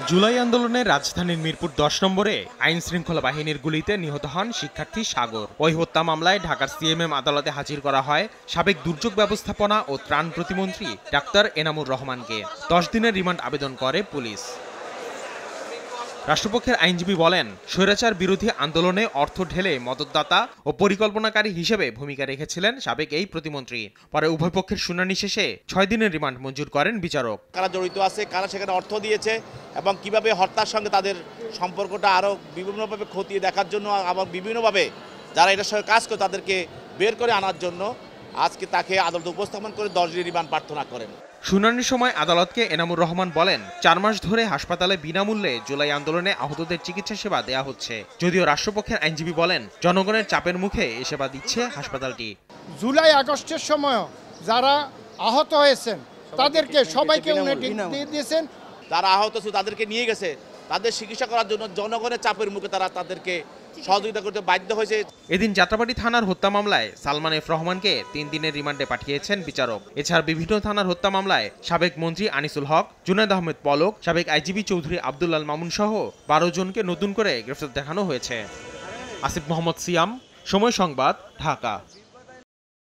জুলাই আন্দোলনে রাজধানীর মিরপুর ১০ নম্বরে আইন শৃঙ্খলা বাহিনীর গুলিতে নিহত হন শিক্ষার্থী সাগর। ওই হত্যা মামলায় ঢাকার সিএমএম আদালতে হাজির করা হয় সাবেক দুর্যোগ ব্যবস্থাপনা ও ত্রাণ প্রতিমন্ত্রী ডাক্তার এনামুর রহমানকে। ১০ দিনের রিমান্ড আবেদন করে পুলিশ। রাষ্ট্রপক্ষের আইনজীবী বলেন, স্বৈরাচার বিরোধী আন্দোলনে অর্থ ঢেলে মদতদাতা ও পরিকল্পনাকারী হিসেবে ভূমিকা রেখেছিলেন সাবেক এই প্রতিমন্ত্রী। পরে উভয় পক্ষের শুনানি শেষে ৬ দিনের রিমান্ড মঞ্জুর করেন বিচারক। কারা জড়িত আছে, কারা সেখানে অর্থ দিয়েছে এবং কিভাবে হত্যার সঙ্গে তাদের সম্পর্কটা আরও বিভিন্নভাবে খতিয়ে দেখার জন্য, আবার বিভিন্নভাবে যারা এটার সঙ্গে কাজ করে তাদেরকে বের করে আনার জন্য আজকে তাকে আদালতে উপস্থাপন করে ১০ দিনের রিমান্ড প্রার্থনা করেন। শুনানির সময় আদালতকে এনামুর রহমান বলেন, ৪ মাস ধরে হাসপাতালে বিনামূল্যে জুলাই আন্দোলনে আহতদের চিকিৎসা সেবা দেয়া হচ্ছে। যদিও রাষ্ট্রপক্ষের আইনজীবী বলেন, জনগণের চাপের মুখে এ সেবা দিচ্ছে হাসপাতালটি। জুলাই আগস্টের সময় যারা আহত হয়েছেন তাদেরকে সবাইকে উনি দিয়েছেন। যারা আহত ছিল তাদেরকে নিয়ে গেছে, তাদের চিকিৎসা করার জন্য জনগণের চাপের মুখে তারা তাদেরকে সহযোগিতা করতে বাধ্য হয়েছে। এদিন যাত্রাবাড়ী থানার হত্যা মামলায় সালমান এফ রহমানকে ৩ দিনের রিমান্ডে পাঠিয়েছেন বিচারক। এছাড়া বিভিন্ন থানার হত্যা মামলায় সাবেক মন্ত্রী আনিসুল হক, জুনায়েদ আহমেদ পলক, সাবেক আইজিবি চৌধুরী আব্দুল্লাল মামুন সহ ১২ জনকে নতুন করে গ্রেফতার দেখানো হয়েছে। আসিফ মোহাম্মদ সিয়াম, সময় সংবাদ, ঢাকা।